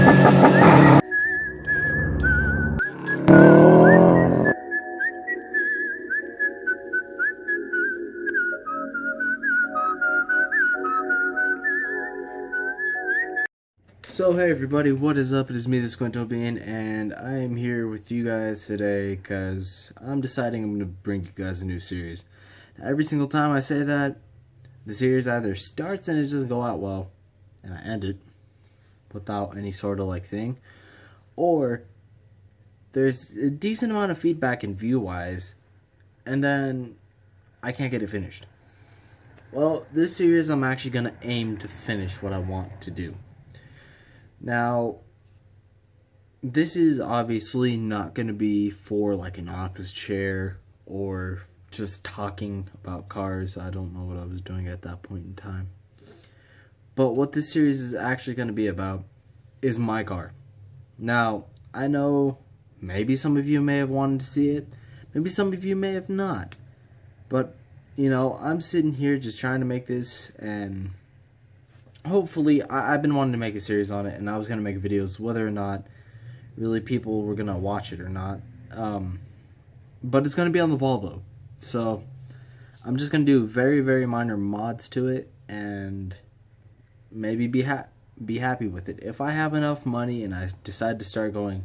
So hey everybody, what is up? It is me, the Squintopian, and I am here with you guys today because I'm deciding I'm going to bring you guys a new series. Now, every single time I say that, the series either starts and it doesn't go out well, and I end it without any sort of thing, or there's a decent amount of feedback and view-wise, and then I can't get it finished. Well, this series I'm actually going to aim to finish what I want to do. Now, this is obviously not going to be for an office chair or just talking about cars. I don't know what I was doing at that point in time. But what this series is actually going to be about is my car. Now, I know maybe some of you may have wanted to see it. Maybe some of you may have not. But, I'm sitting here just trying to make this, and hopefully, I've been wanting to make a series on it, and I was going to make videos whether or not really people were going to watch it or not. But it's going to be on the Volvo. So, I'm just going to do very, very minor mods to it, and maybe be happy with it. If I have enough money and I decide to start going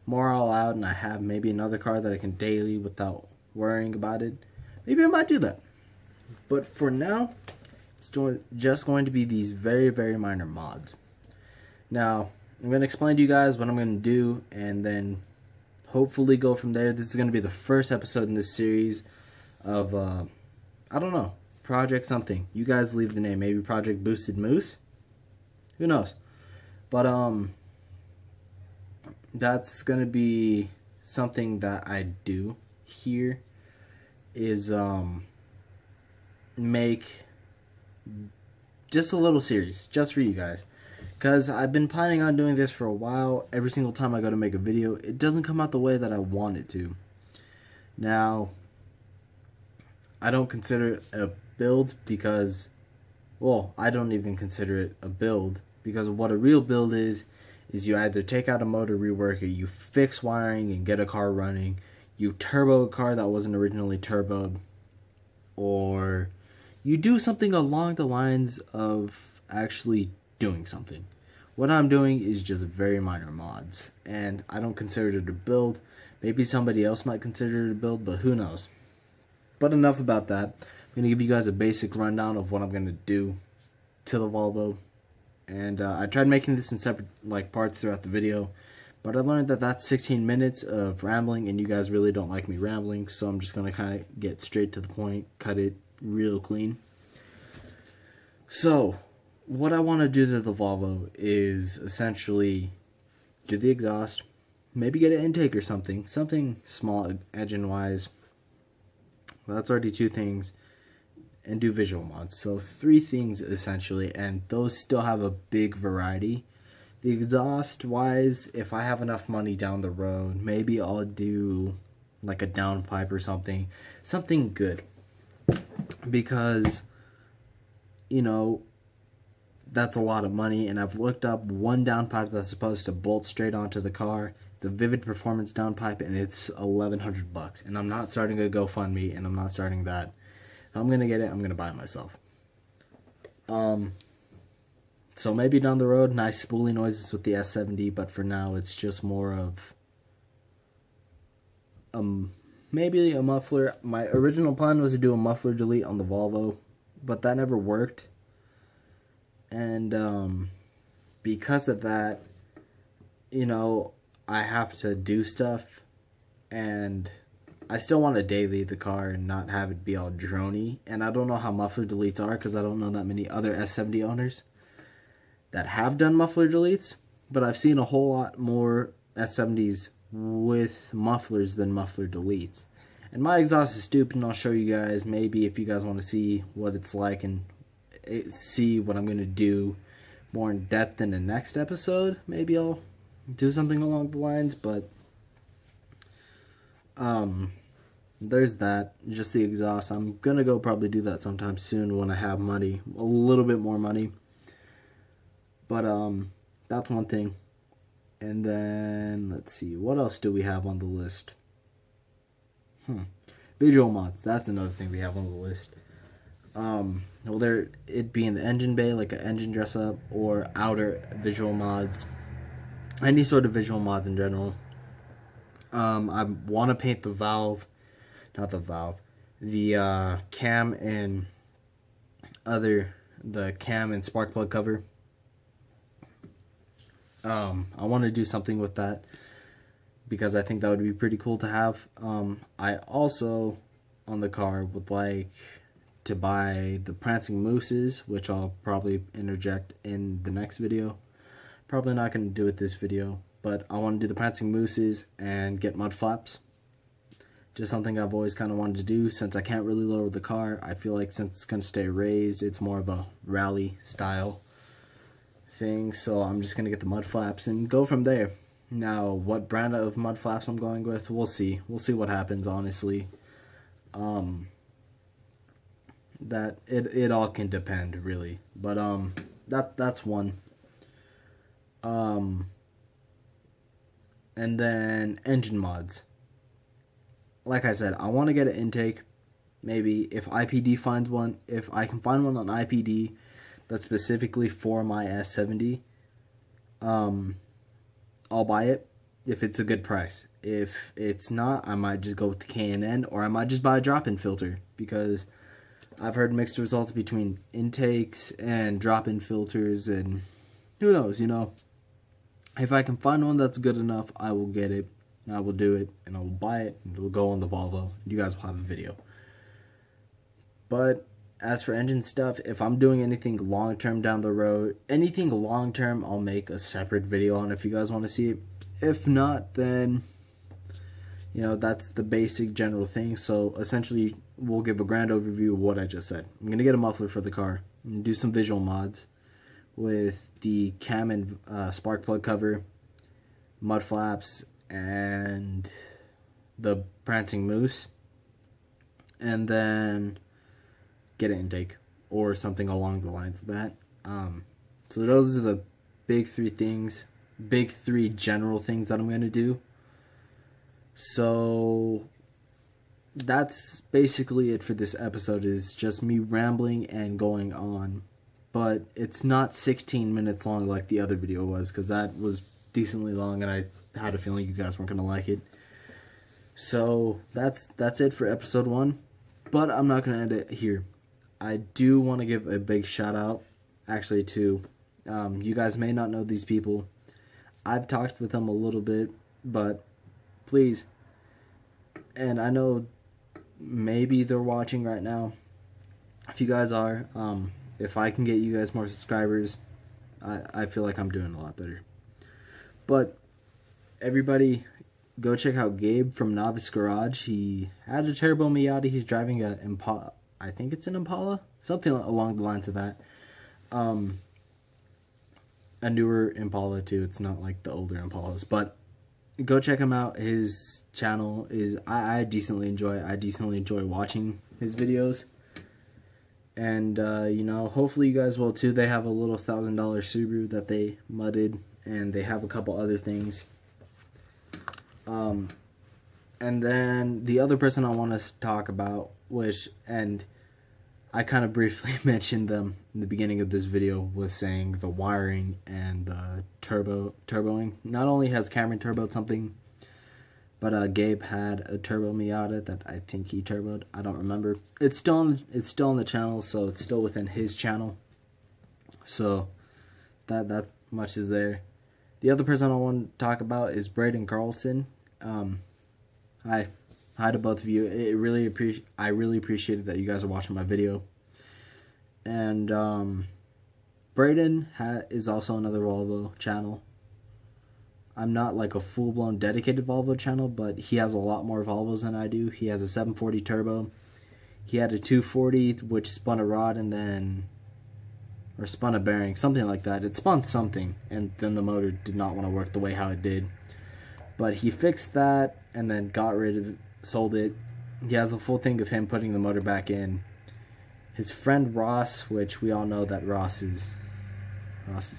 more all out, and I have maybe another car that I can daily without worrying about it, maybe I might do that. But for now, it's just going to be these very, very minor mods. Now, I'm going to explain to you guys what I'm going to do, and then hopefully go from there. This is going to be the first episode in this series of, I don't know, Project something. You guys leave the name. Maybe Project Boosted Moose? Who knows? But, that's going to be something that I do here is, make just a little series just for you guys, because I've been planning on doing this for a while. Every single time I go to make a video, it doesn't come out the way that I want it to. Now, I don't consider it a build because, well, I don't even consider it a build, because what a real build is you either take out a motor, rework it, you fix wiring and get a car running, you turbo a car that wasn't originally turboed, or you do something along the lines of actually doing something. What I'm doing is just very minor mods, and I don't consider it a build. Maybe somebody else might consider it a build, but who knows. But enough about that. I'm going to give you guys a basic rundown of what I'm going to do to the Volvo. And I tried making this in separate parts throughout the video, but I learned that that's 16 minutes of rambling, and you guys really don't like me rambling, so I'm just going to kind of get straight to the point, cut it real clean. So, what I want to do to the Volvo is essentially do the exhaust, maybe get an intake or something small engine wise. Well, that's already 2 things, and do visual mods. So 3 things essentially, and those still have a big variety. The exhaust wise, if I have enough money down the road, maybe I'll do a downpipe or something good. Because, that's a lot of money, and I've looked up one downpipe that's supposed to bolt straight onto the car. It's a Vivid Performance downpipe, and it's $1,100. And I'm not starting a GoFundMe, and I'm not starting that. If I'm gonna get it, I'm gonna buy it myself. So maybe down the road, nice spoolie noises with the S70, but for now, it's just more of maybe a muffler. My original plan was to do a muffler delete on the Volvo, but that never worked. And because of that, I have to do stuff, and I still want to daily the car and not have it be all droney. And I don't know how muffler deletes are, because I don't know that many other S70 owners that have done muffler deletes, but I've seen a whole lot more S70s with mufflers than muffler deletes. And my exhaust is stupid, and I'll show you guys maybe if you guys want to see what it's like and see what I'm going to do more in depth in the next episode. Maybe I'll do something along the lines, but there's that. Just the exhaust. I'm going to go probably do that sometime soon when I have money, a little bit more money. But that's one thing. And then, let's see, what else do we have on the list? Visual mods, that's another thing we have on the list. Well, it be in the engine bay, like an engine dress up, or outer visual mods. Any sort of visual mods in general. I want to paint the cam and the cam and spark plug cover. I want to do something with that because I think that would be pretty cool to have. I also, on the car, would like to buy the prancing mooses, which I'll probably interject in the next video. Probably not going to do it this video, but I want to do the prancing mooses and get mud flaps. Just something I've always kind of wanted to do since I can't really lower the car. I feel like since it's going to stay raised, it's more of a rally style thing, so I'm just going to get the mud flaps and go from there. Now, what brand of mud flaps I'm going with, we'll see. We'll see what happens, honestly. That it all can depend, really. But that's one. And then engine mods. Like I said, I want to get an intake. Maybe if IPD finds one, if I can find one on IPD that's specifically for my S70, I'll buy it if it's a good price. If it's not, I might just go with the K&N, or I might just buy a drop-in filter, because I've heard mixed results between intakes and drop-in filters, and who knows, you know. If I can find one that's good enough, I will get it, and I will do it, and I will buy it, and it will go on the Volvo. You guys will have a video. But as for engine stuff, if I'm doing anything long-term down the road, anything long-term, I'll make a separate video on if you guys want to see it. If not, then, you know, that's the basic general thing. So essentially, we'll give a grand overview of what I just said. I'm going to get a muffler for the car and do some visual mods with the cam and spark plug cover, mud flaps, and the prancing moose. And then get an intake or something along the lines of that. So those are the big three general things that I'm going to do. So that's basically it for this episode. Is just me rambling and going on, but it's not 16 minutes long like the other video was, because that was decently long and I had a feeling you guys weren't going to like it. So that's it for episode 1, but I'm not going to end it here. I do want to give a big shout out, actually, to, you guys may not know these people. I've talked with them a little bit, but please, and I know maybe they're watching right now. If you guys are, if I can get you guys more subscribers, I feel like I'm doing a lot better. But everybody, go check out Gabe from Novice Garage. He had a turbo Miata. He's driving a Impala. I think it's an Impala, something along the lines of that. A newer Impala too. It's not like the older Impalas, but go check him out. His channel is I decently enjoy. I decently enjoy watching his videos, and you know, hopefully you guys will too. They have a little $1,000 Subaru that they mudded, and they have a couple other things. And then the other person I want to talk about, and I kind of briefly mentioned them in the beginning of this video, was saying the wiring and the turboing. Not only has Cameron turboed something, but Gabe had a turbo Miata that I think he turboed. I don't remember. It's still on the channel, so it's still within his channel. So that much is there. The other person I want to talk about is Braden Carlson. Hi to both of you. I really appreciated that you guys are watching my video. And Braden is also another Volvo channel. I'm not like a full-blown dedicated Volvo channel, but he has a lot more Volvos than I do. He has a 740 turbo. He had a 240 which spun a rod or spun a bearing, something like that. It spun something, and then the motor did not want to work the way how it did. But he fixed that and then got rid of it, sold it. He has a full thing of him putting the motor back in. His friend Ross, which we all know that Ross is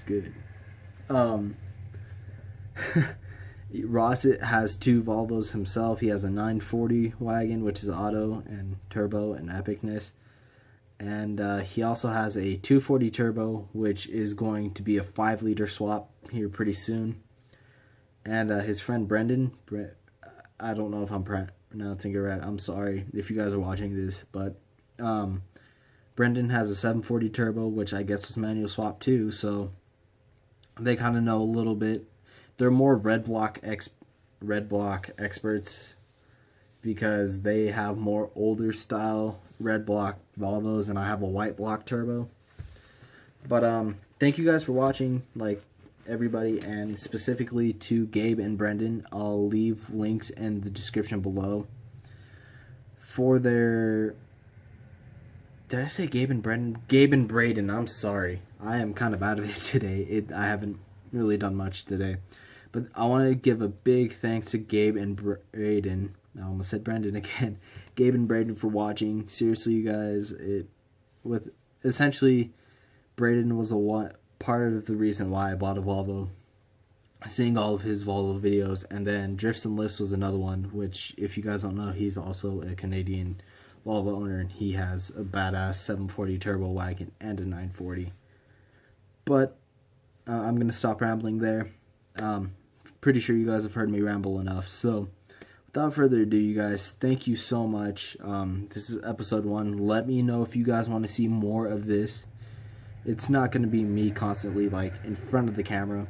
good, Ross has two Volvos himself. He has a 940 wagon, which is auto and turbo and epicness. And he also has a 240 turbo, which is going to be a 5-liter swap here pretty soon. And his friend Brendan, I don't know if I'm pronouncing it right. I'm sorry if you guys are watching this, but Brendan has a 740 turbo, which I guess was manual swap too. So they kind of know a little bit. They're more red block experts because they have more older style red block Volvos, and I have a white block turbo. But thank you guys for watching, like everybody, and specifically to Gabe and Brendan. I'll leave links in the description below for their. Did I say Gabe and Brendan? Gabe and Braden. I'm sorry. I am kind of out of it today. I haven't really done much today. But I want to give a big thanks to Gabe and Braden. I almost said Brendan again. Gabe and Braden for watching. Seriously, you guys. Essentially, Braden was part of the reason why I bought a Volvo. Seeing all of his Volvo videos. And then Drifts and Lifts was another one, which, if you guys don't know, he's also a Canadian Volvo owner, and he has a badass 740 turbo wagon and a 940. But I'm going to stop rambling there. Pretty sure you guys have heard me ramble enough. So without further ado, you guys, thank you so much. This is episode 1. Let me know if you guys want to see more of this. It's not going to be me constantly like in front of the camera.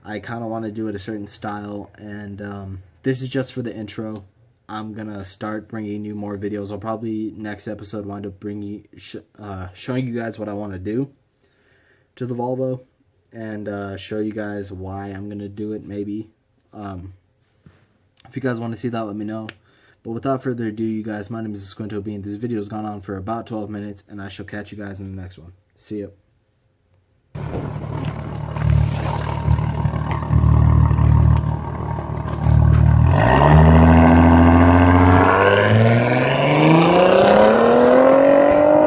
I kind of want to do it a certain style, and this is just for the intro. I'm going to start bringing you more videos. I'll probably next episode wind up showing you guys what I want to do to the Volvo, and show you guys why I'm going to do it, maybe. If you guys want to see that, let me know. But without further ado, you guys, my name is Squinto Bean. This video has gone on for about 12 minutes, and I shall catch you guys in the next one. See ya.